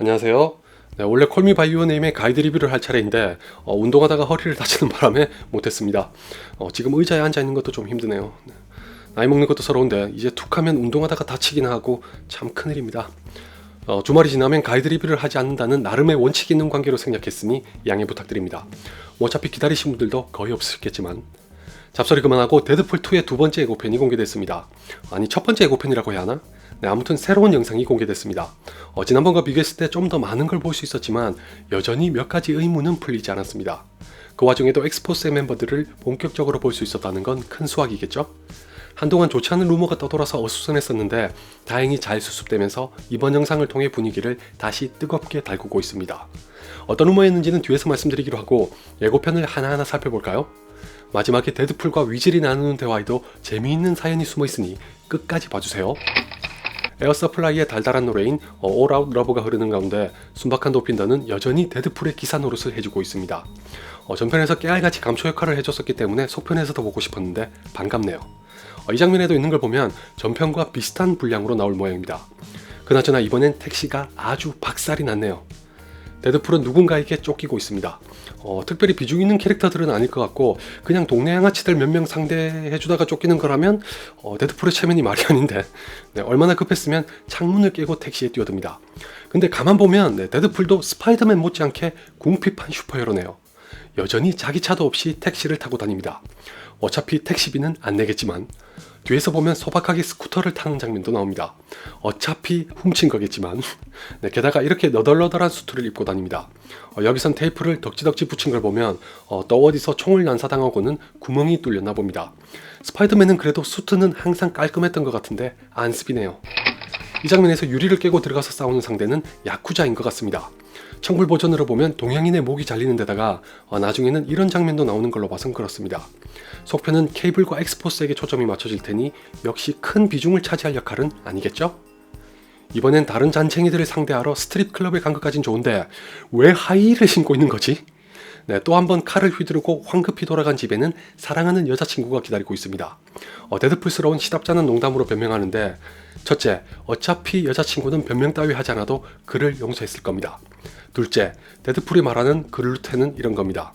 안녕하세요. 네, 원래 콜미 바이 유어 네임의 가이드 리뷰를 할 차례인데 운동하다가 허리를 다치는 바람에 못했습니다. 지금 의자에 앉아있는 것도 좀 힘드네요. 네. 나이 먹는 것도 서러운데 이제 툭하면 운동하다가 다치긴 하고 참 큰일입니다. 주말이 지나면 가이드 리뷰를 하지 않는다는 나름의 원칙이 있는 관계로 생략했으니 양해 부탁드립니다. 어차피 기다리신 분들도 거의 없으셨겠지만 잡소리 그만하고 데드풀2의 두 번째 예고편이 공개됐습니다. 아니 첫 번째 예고편이라고 해야 하나? 네, 아무튼 새로운 영상이 공개됐습니다. 지난번과 비교했을 때 좀 더 많은 걸 볼 수 있었지만 여전히 몇 가지 의문은 풀리지 않았습니다. 그 와중에도 엑스포스의 멤버들을 본격적으로 볼 수 있었다는 건 큰 수확이겠죠? 한동안 좋지 않은 루머가 떠돌아서 어수선했었는데 다행히 잘 수습되면서 이번 영상을 통해 분위기를 다시 뜨겁게 달구고 있습니다. 어떤 루머였는지는 뒤에서 말씀드리기로 하고 예고편을 하나하나 살펴볼까요? 마지막에 데드풀과 위즐이 나누는 대화에도 재미있는 사연이 숨어있으니 끝까지 봐주세요. 에어서플라이의 달달한 노래인 All Out Love가 흐르는 가운데 순박한 도핀더는 여전히 데드풀의 기사 노릇을 해주고 있습니다. 전편에서 깨알같이 감초 역할을 해줬었기 때문에 속편에서도 보고 싶었는데 반갑네요. 이 장면에도 있는 걸 보면 전편과 비슷한 분량으로 나올 모양입니다. 그나저나 이번엔 택시가 아주 박살이 났네요. 데드풀은 누군가에게 쫓기고 있습니다. 특별히 비중 있는 캐릭터들은 아닐 것 같고 그냥 동네 양아치들 몇 명 상대해주다가 쫓기는 거라면 데드풀의 체면이 말이 아닌데 네, 얼마나 급했으면 창문을 깨고 택시에 뛰어듭니다. 근데 가만 보면 데드풀도 스파이더맨 못지않게 궁핍한 슈퍼히어로네요. 여전히 자기 차도 없이 택시를 타고 다닙니다. 어차피 택시비는 안 내겠지만 뒤에서 보면 소박하게 스쿠터를 타는 장면도 나옵니다. 어차피 훔친 거겠지만 네, 게다가 이렇게 너덜너덜한 수트를 입고 다닙니다. 여기선 테이프를 덕지덕지 붙인 걸 보면 또 어디서 총을 난사당하고는 구멍이 뚫렸나 봅니다. 스파이더맨은 그래도 수트는 항상 깔끔했던 것 같은데 안습이네요. 이 장면에서 유리를 깨고 들어가서 싸우는 상대는 야쿠자인 것 같습니다. 청불 버전으로 보면 동양인의 목이 잘리는 데다가 나중에는 이런 장면도 나오는 걸로 봐선 그렇습니다. 속편은 케이블과 엑스포스에게 초점이 맞춰질 테니 역시 큰 비중을 차지할 역할은 아니겠죠? 이번엔 다른 잔챙이들을 상대하러 스트립 클럽에 간 것까진 좋은데 왜 하이힐을 신고 있는 거지? 네, 또 한 번 칼을 휘두르고 황급히 돌아간 집에는 사랑하는 여자친구가 기다리고 있습니다. 데드풀스러운 시답잖은 농담으로 변명하는데 첫째, 어차피 여자친구는 변명 따위 하지 않아도 그를 용서했을 겁니다. 둘째, 데드풀이 말하는 글루텐은 이런 겁니다.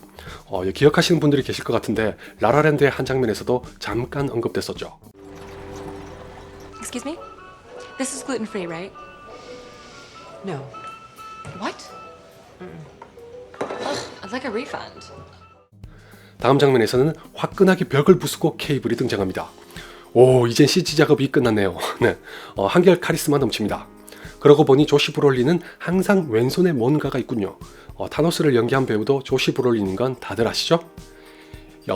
기억하시는 분들이 계실 것 같은데 라라랜드의 한 장면에서도 잠깐 언급됐었죠. Excuse me? This is gluten-free, right? No. What? Ugh, I'd like a refund. 다음 장면에서는 화끈하게 벽을 부수고 케이블이 등장합니다. 오, 이젠 CG 작업이 끝났네요. 네, 한결 카리스마 넘칩니다. 그러고 보니 조시 브롤리는 항상 왼손에 뭔가가 있군요. 타노스를 연기한 배우도 조시 브롤리인 건 다들 아시죠?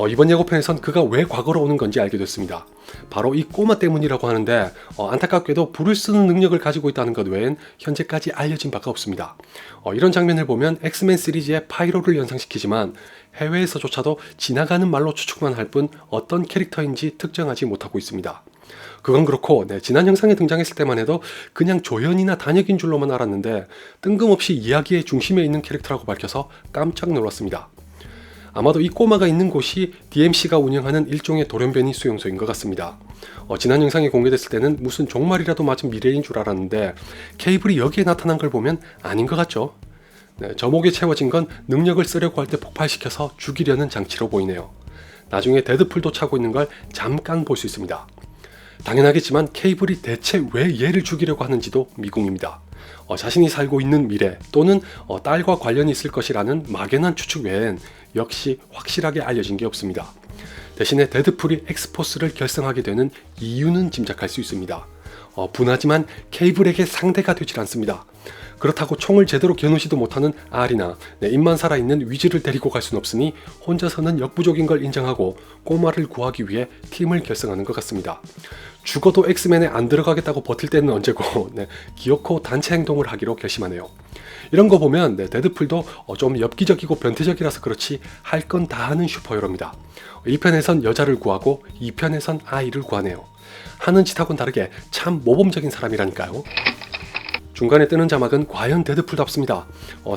이번 예고편에선 그가 왜 과거로 오는 건지 알게 됐습니다. 바로 이 꼬마 때문이라고 하는데 안타깝게도 불을 쓰는 능력을 가지고 있다는 것 외엔 현재까지 알려진 바가 없습니다. 이런 장면을 보면 엑스맨 시리즈의 파이로를 연상시키지만 해외에서조차도 지나가는 말로 추측만 할 뿐 어떤 캐릭터인지 특정하지 못하고 있습니다. 그건 그렇고 지난 영상에 등장했을 때만 해도 그냥 조연이나 단역인 줄로만 알았는데 뜬금없이 이야기의 중심에 있는 캐릭터라고 밝혀서 깜짝 놀랐습니다. 아마도 이 꼬마가 있는 곳이 DMC가 운영하는 일종의 돌연변이 수용소인 것 같습니다. 지난 영상이 공개됐을 때는 무슨 종말이라도 맞은 미래인 줄 알았는데 케이블이 여기에 나타난 걸 보면 아닌 것 같죠? 저목에 채워진 건 능력을 쓰려고 할 때 폭발시켜서 죽이려는 장치로 보이네요. 나중에 데드풀도 차고 있는 걸 잠깐 볼 수 있습니다. 당연하겠지만 케이블이 대체 왜 얘를 죽이려고 하는지도 미궁입니다. 자신이 살고 있는 미래 또는 딸과 관련이 있을 것이라는 막연한 추측 외엔 역시 확실하게 알려진 게 없습니다. 대신에 데드풀이 엑스포스를 결성하게 되는 이유는 짐작할 수 있습니다. 분하지만 케이블에게 상대가 되질 않습니다. 그렇다고 총을 제대로 겨누지도 못하는 R이나 입만 살아있는 위즐을 데리고 갈 수는 없으니 혼자서는 역부족인 걸 인정하고 꼬마를 구하기 위해 팀을 결성하는 것 같습니다. 죽어도 엑스맨에 안 들어가겠다고 버틸 때는 언제고 기어코 단체 행동을 하기로 결심하네요. 이런 거 보면 데드풀도 좀 엽기적이고 변태적이라서 그렇지 할 건 다 하는 슈퍼히어로입니다. 1편에선 여자를 구하고 2편에선 아이를 구하네요. 하는 짓하고는 다르게 참 모범적인 사람이라니까요. 중간에 뜨는 자막은 과연 데드풀답습니다.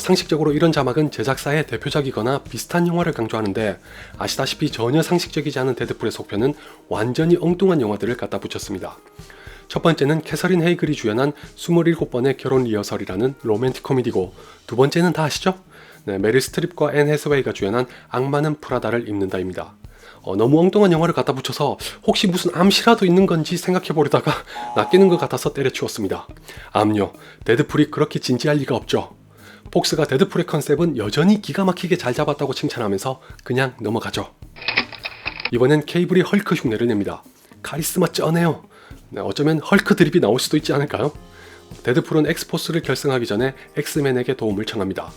상식적으로 이런 자막은 제작사의 대표작이거나 비슷한 영화를 강조하는데 아시다시피 전혀 상식적이지 않은 데드풀의 속편은 완전히 엉뚱한 영화들을 갖다 붙였습니다. 첫 번째는 캐서린 헤이글이 주연한 27번의 결혼 리허설이라는 로맨틱 코미디고, 두 번째는 다 아시죠? 네, 메릴 스트립과 앤 해서웨이가 주연한 악마는 프라다를 입는다입니다. 너무 엉뚱한 영화를 갖다 붙여서 혹시 무슨 암시라도 있는 건지 생각해보려다가 낚이는 것 같아서 때려치웠습니다. 암요, 데드풀이 그렇게 진지할 리가 없죠. 폭스가 데드풀의 컨셉은 여전히 기가 막히게 잘 잡았다고 칭찬하면서 그냥 넘어가죠. 이번엔 케이블이 헐크 흉내를 냅니다. 카리스마 쩌네요. 네, 어쩌면 헐크 드립이 나올 수도 있지 않을까요? 데드풀은 엑스포스를 결성하기 전에 엑스맨에게 도움을 청합니다.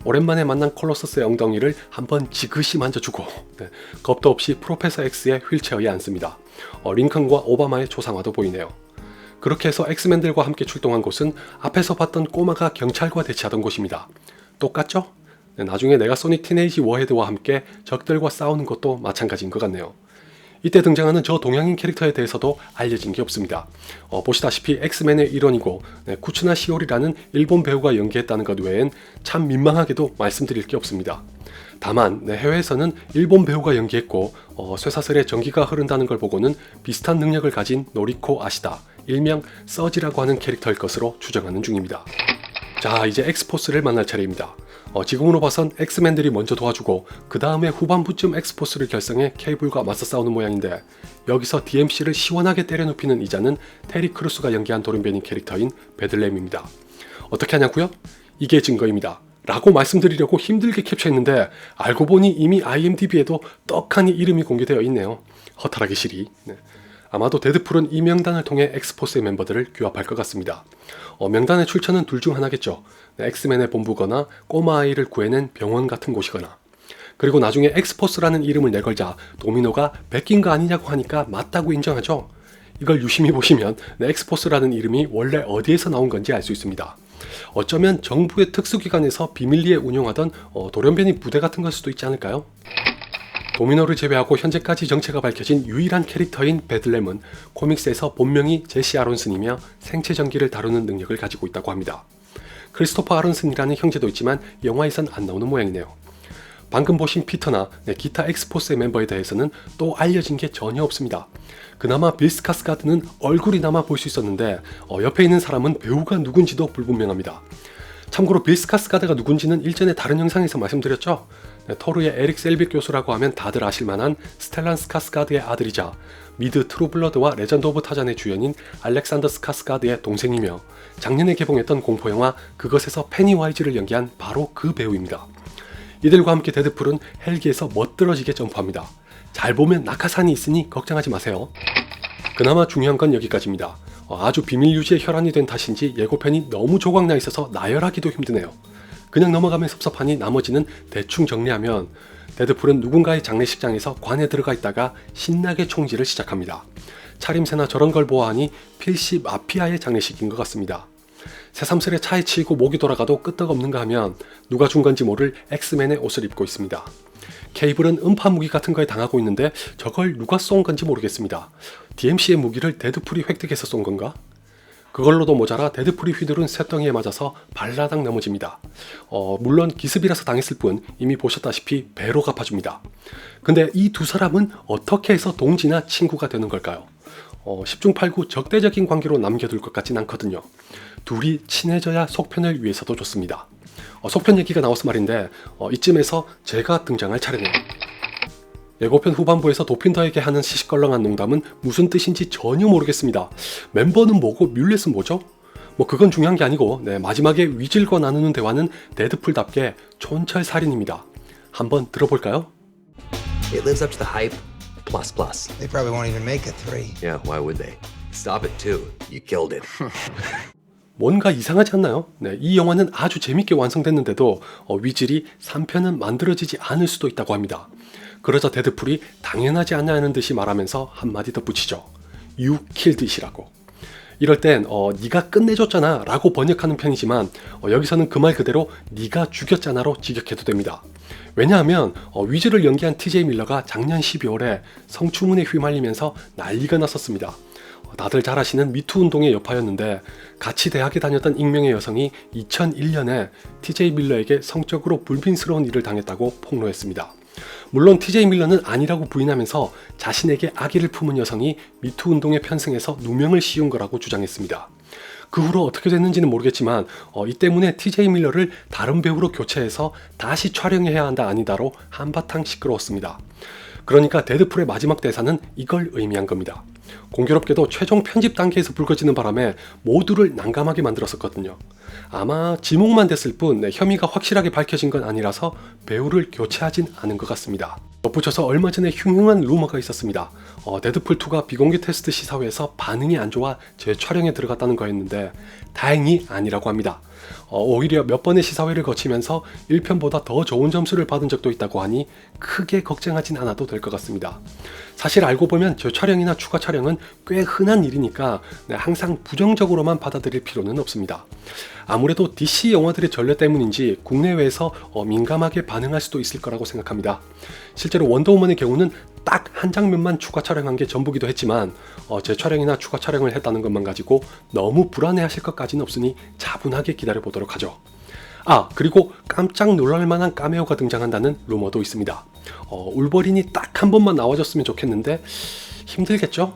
오랜만에 만난 콜로서스의 엉덩이를 한번 지그시 만져주고, 네, 겁도 없이 프로페서 X의 휠체어에 앉습니다. 링컨과 오바마의 초상화도 보이네요. 그렇게 해서 엑스맨들과 함께 출동한 곳은 앞에서 봤던 꼬마가 경찰과 대치하던 곳입니다. 똑같죠? 네, 나중에 네가소닉 티네이지 워헤드와 함께 적들과 싸우는 것도 마찬가지인 것 같네요. 이때 등장하는 저 동양인 캐릭터에 대해서도 알려진 게 없습니다. 보시다시피 엑스맨의 일원이고, 네, 쿠츠나 시오리라는 일본 배우가 연기했다는 것 외엔 참 민망하게도 말씀드릴 게 없습니다. 다만 네, 해외에서는 일본 배우가 연기했고, 쇠사슬에 전기가 흐른다는 걸 보고는 비슷한 능력을 가진 노리코 아시다, 일명 서지라고 하는 캐릭터일 것으로 추정하는 중입니다. 자, 이제 엑스포스를 만날 차례입니다. 지금으로 봐선 엑스맨들이 먼저 도와주고 그 다음에 후반부쯤 엑스포스를 결성해 케이블과 맞서 싸우는 모양인데, 여기서 DMC를 시원하게 때려눕히는 이자는 테리 크루스가 연기한 돌연변이 캐릭터인 베들렘입니다. 어떻게 하냐고요? 이게 증거입니다. 라고 말씀드리려고 힘들게 캡처했는데 알고 보니 이미 IMDb에도 떡하니 이름이 공개되어 있네요. 허탈하기 싫이. 네. 아마도 데드풀은 이 명단을 통해 엑스포스의 멤버들을 규합할 것 같습니다. 명단의 출처는 둘 중 하나겠죠. 엑스맨의 본부거나 꼬마아이를 구해낸 병원 같은 곳이거나. 그리고 나중에 엑스포스라는 이름을 내걸자 도미노가 베낀 거 아니냐고 하니까 맞다고 인정하죠. 이걸 유심히 보시면 엑스포스라는 이름이 원래 어디에서 나온 건지 알 수 있습니다. 어쩌면 정부의 특수기관에서 비밀리에 운영하던 돌연변이 부대 같은 걸 수도 있지 않을까요? 도미노를 제외하고 현재까지 정체가 밝혀진 유일한 캐릭터인 베들렘은 코믹스에서 본명이 제시 아론슨이며 생체 전기를 다루는 능력을 가지고 있다고 합니다. 크리스토퍼 아론슨이라는 형제도 있지만 영화에선 안 나오는 모양이네요. 방금 보신 피터나 기타 엑스포스의 멤버에 대해서는 또 알려진 게 전혀 없습니다. 그나마 빌 스카스가드는 얼굴이나마 볼 수 있었는데 옆에 있는 사람은 배우가 누군지도 불분명합니다. 참고로 빌 스카스가드가 누군지는 일전에 다른 영상에서 말씀드렸죠. 토르의 에릭 셀빅 교수라고 하면 다들 아실만한 스텔란 스카스가드의 아들이자 미드 트루블러드와 레전드 오브 타잔의 주연인 알렉산더 스카스가드의 동생이며 작년에 개봉했던 공포영화 그것에서 페니와이즈를 연기한 바로 그 배우입니다. 이들과 함께 데드풀은 헬기에서 멋들어지게 점프합니다. 잘 보면 낙하산이 있으니 걱정하지 마세요. 그나마 중요한 건 여기까지입니다. 아주 비밀 유지에 혈안이 된 탓인지 예고편이 너무 조각나 있어서 나열하기도 힘드네요. 그냥 넘어가면 섭섭하니 나머지는 대충 정리하면 데드풀은 누군가의 장례식장에서 관에 들어가 있다가 신나게 총질을 시작합니다. 차림새나 저런 걸 보아하니 필시 마피아의 장례식인 것 같습니다. 새삼스레 차에 치이고 목이 돌아가도 끄떡없는가 하면 누가 준 건지 모를 엑스맨의 옷을 입고 있습니다. 케이블은 음파 무기 같은 거에 당하고 있는데 저걸 누가 쏜 건지 모르겠습니다. DMC의 무기를 데드풀이 획득해서 쏜 건가? 그걸로도 모자라 데드풀이 휘두른 쇳덩이에 맞아서 발라당 넘어집니다. 물론 기습이라서 당했을 뿐 이미 보셨다시피 배로 갚아줍니다. 근데 이 두 사람은 어떻게 해서 동지나 친구가 되는 걸까요? 10중 8구 적대적인 관계로 남겨둘 것 같진 않거든요. 둘이 친해져야 속편을 위해서도 좋습니다. 속편 얘기가 나와서 말인데 이쯤에서 제가 등장할 차례네요. 예고편 후반부에서 도핀더에게 하는 시시껄렁한 농담은 무슨 뜻인지 전혀 모르겠습니다. 멤버는 뭐고 뮬렛은 뭐죠? 그건 중요한 게 아니고 마지막에 위즐과 나누는 대화는 데드풀답게 촌철살인입니다. 한번 들어볼까요? It lives up to the hype. Plus, plus. They probably won't even make it 3. Yeah, why would they? Stop it too. You killed it. 뭔가 이상하지 않나요? 이 영화는 아주 재밌게 완성됐는데도 위즐이 3편은 만들어지지 않을 수도 있다고 합니다. 그러자 데드풀이 당연하지 않냐는 듯이 말하면서 한마디 덧붙이죠. You killed it이라고. 이럴 땐 네가 끝내줬잖아 라고 번역하는 편이지만 여기서는 그 말 그대로 네가 죽였잖아로 직역해도 됩니다. 왜냐하면 위즐을 연기한 TJ 밀러가 작년 12월에 성추문에 휘말리면서 난리가 났었습니다. 다들 잘 아시는 미투 운동의 여파였는데 같이 대학에 다녔던 익명의 여성이 2001년에 TJ 밀러에게 성적으로 불빈스러운 일을 당했다고 폭로했습니다. 물론 TJ 밀러는 아니라고 부인하면서 자신에게 아기를 품은 여성이 미투 운동에 편승해서 누명을 씌운 거라고 주장했습니다. 그 후로 어떻게 됐는지는 모르겠지만 이 때문에 TJ 밀러를 다른 배우로 교체해서 다시 촬영해야 한다 아니다로 한바탕 시끄러웠습니다. 그러니까 데드풀의 마지막 대사는 이걸 의미한 겁니다. 공교롭게도 최종 편집 단계에서 불거지는 바람에 모두를 난감하게 만들었었거든요. 아마 지목만 됐을 뿐 혐의가 확실하게 밝혀진 건 아니라서 배우를 교체하진 않은 것 같습니다. 덧붙여서 얼마 전에 흉흉한 루머가 있었습니다. 데드풀2가 비공개 테스트 시사회에서 반응이 안 좋아 재촬영에 들어갔다는 거였는데 다행히 아니라고 합니다. 오히려 몇 번의 시사회를 거치면서 1편보다 더 좋은 점수를 받은 적도 있다고 하니 크게 걱정하진 않아도 될 것 같습니다. 사실 알고 보면 재촬영이나 추가 촬영은 꽤 흔한 일이니까 항상 부정적으로만 받아들일 필요는 없습니다. 아무래도 DC 영화들의 전례 때문인지 국내외에서 민감하게 반응할 수도 있을 거라고 생각합니다. 실제로 원더우먼의 경우는 딱 한 장면만 추가 촬영한 게 전부기도 했지만 재촬영이나 추가 촬영을 했다는 것만 가지고 너무 불안해하실 것까지는 없으니 차분하게 기다려보도록 하죠. 그리고 깜짝 놀랄만한 카메오가 등장한다는 루머도 있습니다. 울버린이 딱 한 번만 나와줬으면 좋겠는데 힘들겠죠?